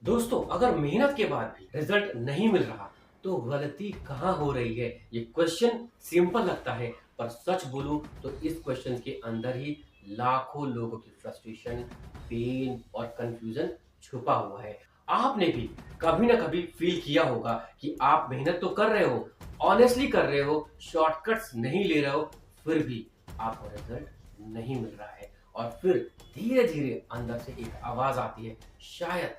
दोस्तों, अगर मेहनत के बाद भी रिजल्ट नहीं मिल रहा तो गलती कहाँ हो रही है? ये क्वेश्चन सिंपल लगता है, पर सच बोलूं तो इस क्वेश्चन के अंदर ही लाखों लोगों की फ्रस्ट्रेशन, पेन और कंफ्यूजन छुपा हुआ है। आपने भी कभी ना कभी फील किया होगा कि आप मेहनत तो कर रहे हो, ऑनेस्टली कर रहे हो, शॉर्टकट्स नहीं ले रहे हो, फिर भी आपको रिजल्ट नहीं मिल रहा है। और फिर धीरे धीरे अंदर से एक आवाज आती है, शायद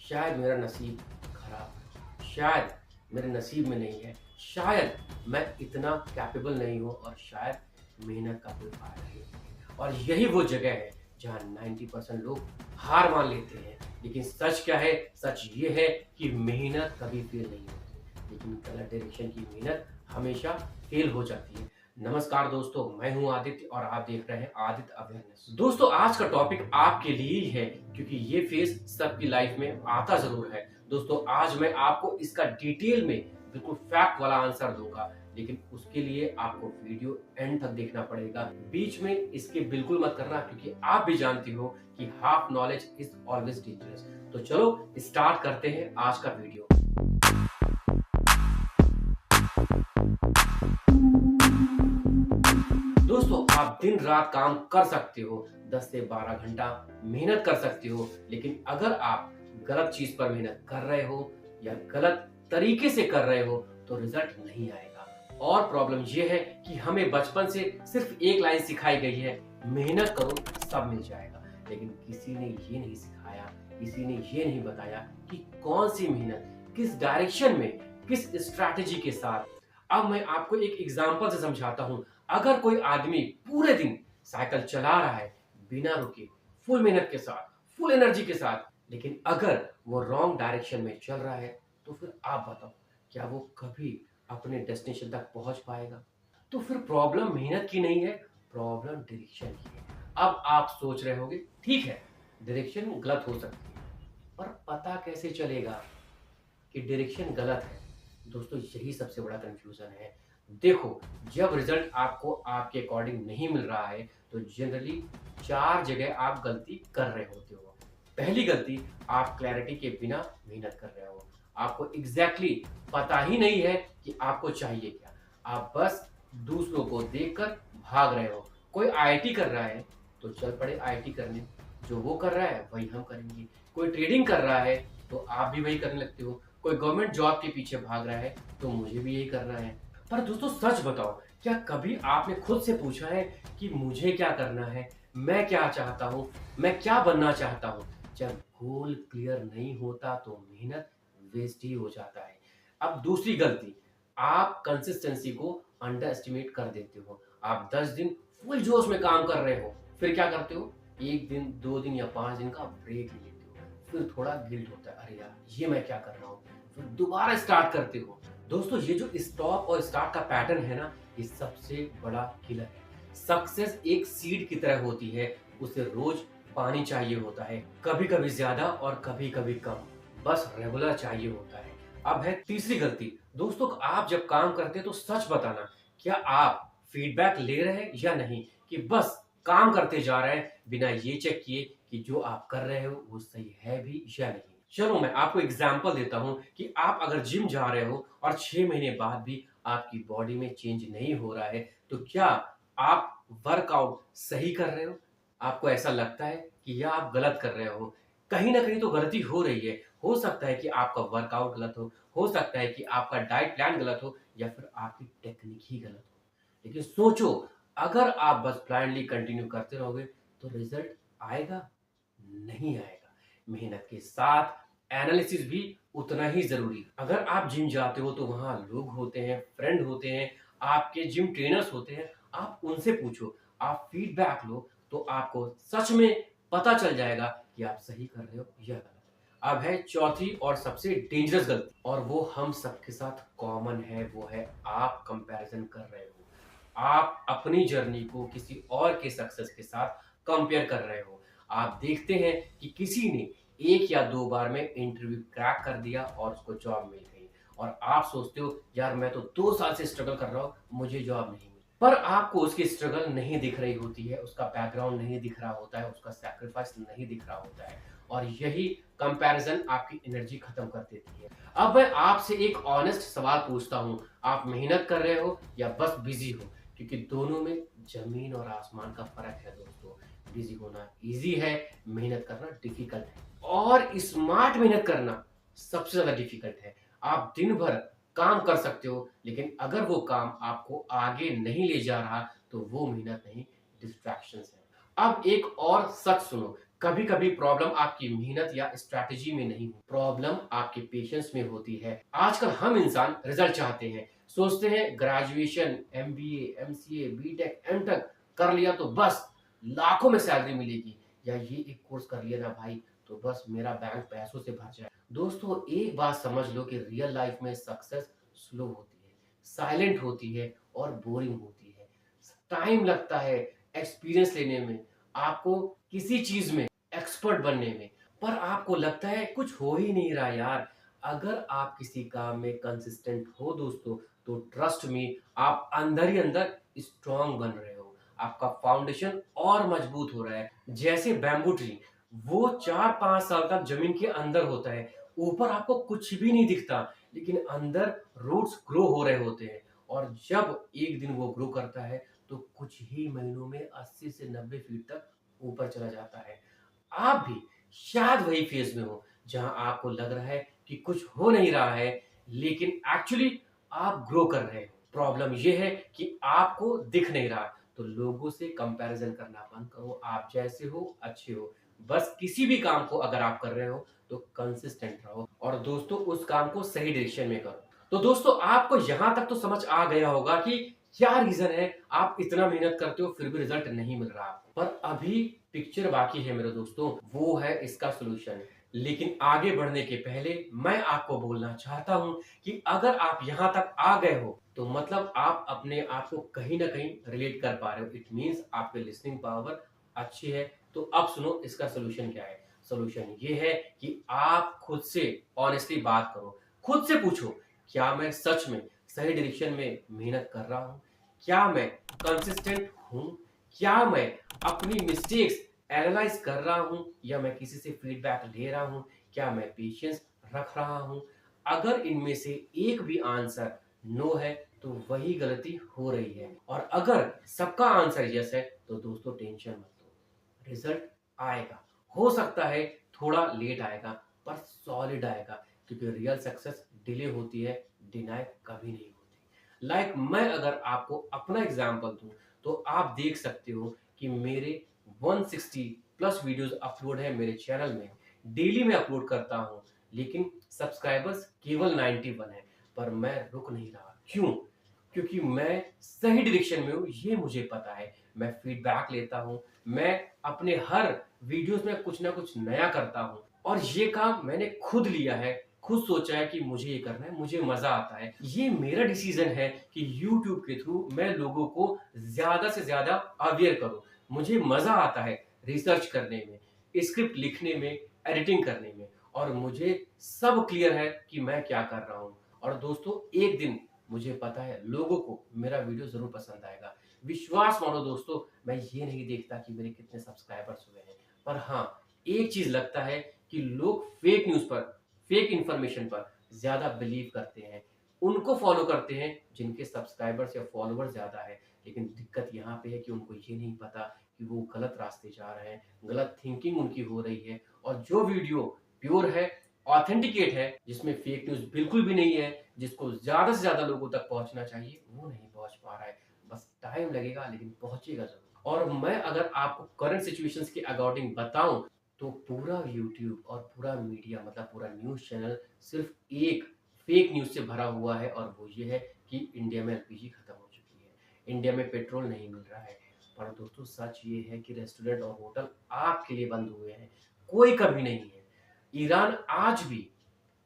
शायद मेरा नसीब खराब है, शायद मेरे नसीब में नहीं है, शायद मैं इतना कैपेबल नहीं हूँ और शायद मेहनत का कोई फायदा नहीं है। और यही वो जगह है जहाँ 90% लोग हार मान लेते हैं। लेकिन सच क्या है? सच ये है कि मेहनत कभी फेल नहीं होती, लेकिन गलत डायरेक्शन की मेहनत हमेशा फेल हो जाती है। नमस्कार दोस्तों, मैं हूं आदित्य और आप देख रहे हैं आदित्य अवेयरनेस। दोस्तों, आज का टॉपिक आपके लिए ही है क्योंकि ये फेज सबकी लाइफ में आता जरूर है। दोस्तों, आज मैं आपको इसका डिटेल में बिल्कुल फैक्ट वाला आंसर दूंगा, लेकिन उसके लिए आपको वीडियो एंड तक देखना पड़ेगा। बीच में इसके बिल्कुल मत करना, क्योंकि आप भी जानती हो कि half knowledge is always dangerous. तो चलो स्टार्ट करते हैं आज का वीडियो। दोस्तों, आप दिन रात काम कर सकते हो, 10 से 12 घंटा मेहनत कर सकते हो, लेकिन अगर आप गलत चीज पर मेहनत कर रहे हो या गलत तरीके से कर रहे हो तो रिजल्ट नहीं आएगा। और प्रॉब्लम यह है कि हमें बचपन से सिर्फ एक लाइन सिखाई गई है, मेहनत करो सब मिल जाएगा। लेकिन किसी ने ये नहीं सिखाया, किसी ने ये नहीं बताया कि कौन सी मेहनत, किस डायरेक्शन में, किस स्ट्रैटेजी के साथ। अब मैं आपको एक एग्जांपल से समझाता हूं। अगर कोई आदमी पूरे दिन साइकिल चला रहा है बिना रुके, फुल मेहनत के साथ, फुल एनर्जी के साथ, लेकिन अगर वो रॉन्ग डायरेक्शन में चल रहा है तो फिर आप बताओ, क्या वो कभी अपने डेस्टिनेशन तक पहुंच पाएगा? तो फिर प्रॉब्लम मेहनत की नहीं है, प्रॉब्लम डायरेक्शन की है। अब आप सोच रहे होंगे, ठीक है, डायरेक्शन गलत हो सकती है, पर पता कैसे चलेगा कि डायरेक्शन गलत है? दोस्तों, यही सबसे बड़ा कंफ्यूजन है। देखो, जब रिजल्ट आपको आपके अकॉर्डिंग नहीं मिल रहा है तो जनरली चार जगह आप गलती कर रहे होते हो। पहली गलती, आप क्लैरिटी के बिना मेहनत कर रहे हो। आपको एग्जैक्टली पता ही नहीं है कि आपको चाहिए क्या। आप बस दूसरों को देखकर भाग रहे हो। कोई आईआईटी कर रहा है तो चल पड़े आईआईटी करने, जो वो कर रहा है वही हम करेंगे। कोई ट्रेडिंग कर रहा है तो आप भी वही करने लगते हो। कोई गवर्नमेंट जॉब के पीछे भाग रहा है तो मुझे भी यही करना है। पर दोस्तों, सच बताओ, क्या कभी आपने खुद से पूछा है कि मुझे क्या करना है, मैं क्या चाहता हूँ, मैं क्या बनना चाहता हूँ? जब गोल क्लियर नहीं होता तो मेहनत वेस्ट ही हो जाता है। अब दूसरी गलती, आप कंसिस्टेंसी को अंडर एस्टिमेट कर देते हो। आप 10 दिन फुल जोश में काम कर रहे हो, फिर क्या करते हो, एक दिन, 2 दिन या 5 दिन का ब्रेक ले लेते हो। फिर थोड़ा गिल्ट होता है, अरे यार ये मैं क्या कर रहा हूँ, फिर दोबारा स्टार्ट करते हो। दोस्तों, ये जो स्टॉप और स्टार्ट का पैटर्न है ना, ये सबसे बड़ा किलर है। सक्सेस एक सीड की तरह होती है, उसे रोज पानी चाहिए होता है, कभी कभी ज्यादा और कभी कभी कम, बस रेगुलर चाहिए होता है। अब है तीसरी गलती। दोस्तों, आप जब काम करते हैं तो सच बताना, क्या आप फीडबैक ले रहे हैं या नहीं, कि बस काम करते जा रहे हैं बिना ये चेक किए कि जो आप कर रहे हो वो सही है भी या नहीं। चलो मैं आपको एग्जांपल देता हूं कि आप अगर जिम जा रहे हो और 6 महीने बाद भी आपकी बॉडी में चेंज नहीं हो रहा है, तो क्या आप वर्कआउट सही कर रहे हो? आपको ऐसा लगता है कि या आप गलत कर रहे हो? कहीं ना कहीं तो गलती हो रही है। हो सकता है कि आपका वर्कआउट गलत हो सकता है कि आपका डाइट प्लान गलत हो, या फिर आपकी टेक्निक ही गलत हो। लेकिन सोचो, अगर आप बस ब्लाइंडली कंटिन्यू करते रहोगे तो रिजल्ट आएगा? नहीं आएगा। मेहनत के साथ एनालिसिस भी उतना ही जरूरी है। अगर आप जिम जाते हो तो वहां लोग होते हैं, फ्रेंड होते हैं, आपके जिम ट्रेनर्स होते हैं, आप उनसे पूछो, आप फीडबैक लो, तो आपको सच में पता चल जाएगा कि आप सही कर रहे हो या गलत। अब है चौथी और सबसे डेंजरस गलती, और वो हम सबके साथ कॉमन है, वो है आप कंपैरिजन कर रहे हो। आप अपनी जर्नी को किसी और के सक्सेस के साथ कंपेयर कर रहे हो। आप देखते हैं कि किसी ने 1 या 2 बार में इंटरव्यू क्रैक कर दिया और उसको जॉब मिल गई, और आप सोचते हो यार मैं तो 2 साल से स्ट्रगल कर रहा हूँ, मुझे जॉब नहीं मिली। पर आपको उसकी स्ट्रगल नहीं दिख रही होती है, उसका बैकग्राउंड नहीं दिख रहा होता है, उसका सैक्रिफाइस नहीं दिख रहा होता है। और यही कंपैरिजन आपकी एनर्जी खत्म कर देती है। अब मैं आपसे एक ऑनेस्ट सवाल पूछता हूँ, आप मेहनत कर रहे हो या बस बिजी हो? क्योंकि दोनों में जमीन और आसमान का फर्क है दोस्तों। बिजी होना इजी है, मेहनत करना डिफिकल्ट है, और स्मार्ट मेहनत करना सबसे ज्यादा डिफिकल्ट है। आप दिन भर काम कर सकते हो, लेकिन अगर वो काम आपको आगे नहीं ले जा रहा तो वो मेहनत नहीं, डिस्ट्रैक्शंस है। अब एक और सच सुनो, कभी कभी प्रॉब्लम आपकी मेहनत या स्ट्रैटेजी में नहीं, प्रॉब्लम आपके पेशेंस में होती है। आजकल हम इंसान रिजल्ट चाहते हैं, सोचते हैं graduation, MBA, MCA, BTech, MTech कर लिया तो बस लाखों में सैलरी मिलेगी, या ये एक कोर्स कर लिया ना भाई तो बस मेरा बैंक पैसों से भर जाए। दोस्तों एक बात समझ लो कि रियल लाइफ में सक्सेस स्लो होती है, साइलेंट होती है और बोरिंग होती है। टाइम लगता है एक्सपीरियंस लेने में, आपको किसी चीज में एक्सपर्ट बनने में, पर आपको लगता है कुछ हो ही नहीं रहा यार। अगर आप किसी काम में कंसिस्टेंट हो दोस्तों, तो ट्रस्ट में आप अंदर ही अंदर स्ट्रांग बन रहे हो, आपका फाउंडेशन और मजबूत हो रहा है। जैसे बैम्बू ट्री, वो 4-5 साल तक जमीन के अंदर होता है, ऊपर आपको कुछ भी नहीं दिखता, लेकिन अंदर रूट्स ग्रो हो रहे होते हैं, और जब एक दिन वो ग्रो करता है तो कुछ ही महीनों में 80 से 90 फीट तक ऊपर चला जाता है। आप भी शायद वही फेज में हो जहां आपको लग रहा है कि कुछ हो नहीं रहा है, लेकिन एक्चुअली आप ग्रो कर रहे हो। प्रॉब्लम यह है कि आपको दिख नहीं रहा। तो लोगों से कंपैरिजन करना बंद करो, आप जैसे हो अच्छे हो। बस किसी भी काम को अगर आप कर रहे हो तो कंसिस्टेंट रहो, और दोस्तों उस काम को सही डायरेक्शन में करो। तो दोस्तों आपको यहां तक तो समझ आ गया होगा कि क्या रीजन है आप इतना मेहनत करते हो फिर भी रिजल्ट नहीं मिल रहा आपको। पर अभी पिक्चर बाकी है मेरे दोस्तों, वो है इसका सोल्यूशन। लेकिन आगे बढ़ने के पहले मैं आपको बोलना चाहता हूं कि अगर आप यहां तक आ गए हो तो मतलब आप अपने आप को कहीं ना कहीं रिलेट कर पा रहे हो। इट मींस आपकी लिसनिंग पावर अच्छी है। तो अब सुनो इसका सोल्यूशन क्या है। सोल्यूशन ये है कि आप खुद से ऑनेस्टली बात करो, खुद से पूछो, क्या मैं सच में सही डायरेक्शन में मेहनत कर रहा हूं? क्या मैं कंसिस्टेंट हूं? क्या मैं अपनी मिस्टेक्स एनालाइज कर रहा हूं, या मैं किसी से फीडबैक ले रहा हूं? क्या मैं पेशेंस रख रहा हूं? अगर इनमें से एक भी आंसर नो है तो वही गलती हो रही है, और अगर सबका आंसर यस है तो दोस्तों टेंशन मत लो, रिजल्ट आएगा। हो सकता है थोड़ा लेट आएगा, पर सॉलिड आएगा, क्योंकि रियल सक्सेस डिले होती है, डिनाई कभी नहीं होती। मैं अगर आपको अपना एग्जांपल दूं तो आप देख सकते हो कि मेरे 160 प्लस वीडियोस अपलोड है मेरे चैनल में, डेली मैं अपलोड करता हूं, लेकिन सब्सक्राइबर्स केवल 91 है। पर मैं रुक नहीं रहा, क्यों? क्योंकि मैं सही डायरेक्शन में हूँ, ये मुझे पता है। मैं फीडबैक लेता हूँ, मैं अपने हर वीडियोस में कुछ ना कुछ नया करता हूँ, और ये काम मैंने खुद लिया है, खुद सोचा है कि मुझे ये करना है, मुझे मजा आता है। ये मेरा डिसीजन है कि YouTube के थ्रू मैं लोगों को ज्यादा से ज्यादा अवेयर करूं। मुझे मजा आता है रिसर्च करने में, स्क्रिप्ट लिखने में, एडिटिंग करने में, और मुझे सब क्लियर है कि मैं क्या कर रहा हूं। और दोस्तों एक दिन मुझे पता है लोगों को मेरा वीडियो जरूर पसंद आएगा। विश्वास मानो दोस्तों, मैं ये नहीं देखता कि मेरे कितने सब्सक्राइबर्स हुए हैं, पर हाँ एक चीज लगता है कि लोग फेक न्यूज पर, फेक इंफॉर्मेशन पर ज्यादा बिलीव करते हैं, उनको फॉलो करते हैं जिनके सब्सक्राइबर्स या फॉलोअर्स ज्यादा है। लेकिन दिक्कत यहाँ पे है कि उनको ये नहीं पता कि वो गलत रास्ते जा रहे हैं, गलत थिंकिंग उनकी हो रही है, और जो वीडियो प्योर है, ऑथेंटिकेट है, जिसमें फेक न्यूज बिल्कुल भी नहीं है, जिसको ज्यादा से ज्यादा लोगों तक पहुंचना चाहिए, वो नहीं पहुंच पा रहा है। बस टाइम लगेगा लेकिन पहुंचेगा जरूर। और मैं अगर आपको करंट सिचुएशंस के अकॉर्डिंग बताऊं तो पूरा यूट्यूब और पूरा मीडिया मतलब पूरा न्यूज़ चैनल सिर्फ एक फेक न्यूज़ से भरा हुआ है, और वो ये है कि इंडिया में एलपीजी खत्म हो चुकी है, इंडिया में पेट्रोल नहीं मिल रहा है। पर दोस्तों सच ये है कि रेस्टोरेंट और होटल आपके लिए बंद हुए हैं, कोई कमी नहीं है। ईरान आज भी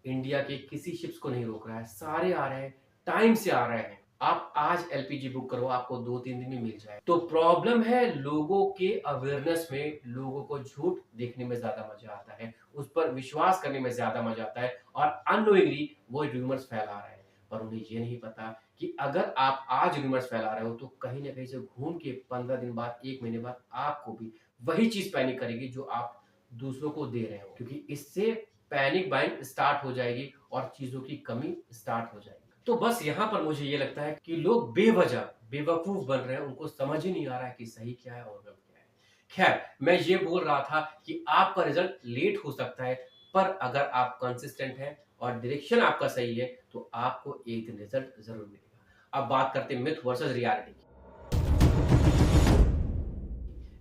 इंडिया के किसी शिप्स को नहीं रोक रहा है, सारे आ रहे हैं, टाइम से आ रहे हैं। आप आज एलपीजी बुक करो, आपको 2-3 दिन में मिल जाए। तो प्रॉब्लम है लोगों के अवेयरनेस में, लोगों को झूठ देखने में ज्यादा मजा आता है, उस पर विश्वास करने में ज्यादा मजा आता है, और अननोइंगली वो रूमर्स फैला रहे हैं। पर उन्हें ये नहीं पता कि अगर आप आज रूमर्स फैला रहे हो तो कहीं ना कहीं से घूम के 15 दिन बाद, 1 महीने बाद आपको भी वही चीज पैनिक करेगी जो आप दूसरों को दे रहे हो, क्योंकि इससे पैनिक बाइंग स्टार्ट हो जाएगी और चीजों की कमी स्टार्ट हो जाएगी। तो बस यहाँ पर मुझे ये लगता है कि लोग बेवजह बेवकूफ बन रहे हैं, उनको समझ ही नहीं आ रहा है कि सही क्या है और गलत क्या है। खैर, मैं ये बोल रहा था कि आपका रिजल्ट लेट हो सकता है, पर अगर आप कंसिस्टेंट हैं और डायरेक्शन आपका सही है तो आपको एक दिन रिजल्ट जरूर मिलेगा। अब बात करते हैं मिथ वर्सेस रियलिटी की।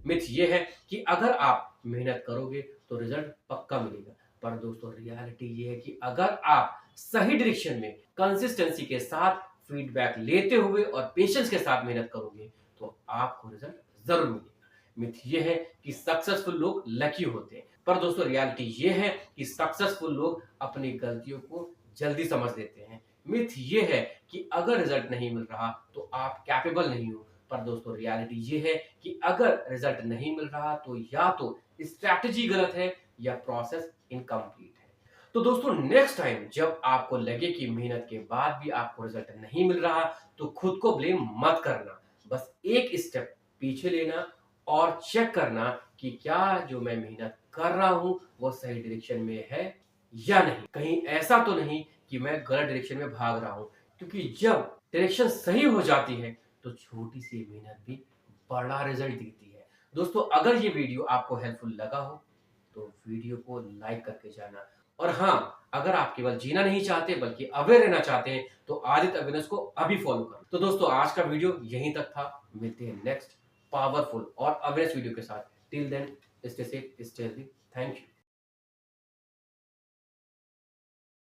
मिथ ये है कि अगर आप मेहनत करोगे तो रिजल्ट पक्का मिलेगा, पर दोस्तों रियलिटी ये है कि अगर आप सही डायरेक्शन में कंसिस्टेंसी के साथ फीडबैक लेते हुए और पेशेंस के साथ मेहनत करोगे तो आपको रिजल्ट जरूर मिलेगा। मिथ ये है कि सक्सेसफुल लोग लकी होते हैं, पर दोस्तों रियलिटी ये है कि सक्सेसफुल लोग अपनी गलतियों को जल्दी समझ लेते हैं। मिथ ये है कि अगर रिजल्ट नहीं मिल रहा तो आप कैपेबल नहीं हो, पर दोस्तों रियलिटी ये है कि अगर रिजल्ट नहीं मिल रहा तो या तो स्ट्रैटेजी गलत है या प्रोसेस इनकम्प्लीट है। तो दोस्तों नेक्स्ट टाइम जब आपको लगे कि मेहनत के बाद भी आपको रिजल्ट नहीं मिल रहा तो खुद को ब्लेम मत करना, बस एक स्टेप पीछे लेना और चेक करना कि क्या जो मैं मेहनत कर रहा हूं वो सही डायरेक्शन में है या नहीं। कहीं ऐसा तो नहीं कि मैं गलत डायरेक्शन में भाग रहा हूं, क्योंकि जब डायरेक्शन सही हो जाती है तो छोटी सी मेहनत भी बड़ा रिजल्ट देती है। दोस्तों अगर ये वीडियो आपको हेल्पफुल लगा हो तो वीडियो को लाइक करके जाना, और हाँ, अगर आप केवल जीना नहीं चाहते बल्कि अवेयर रहना चाहते हैं तो आदित्य अविनाश को अभी फॉलो करो। तो दोस्तों आज का वीडियो यहीं तक था, मिलते हैं नेक्स्ट पावरफुल और अवेयरनेस वीडियो के साथ। Till then stay safe, stay healthy, thank you.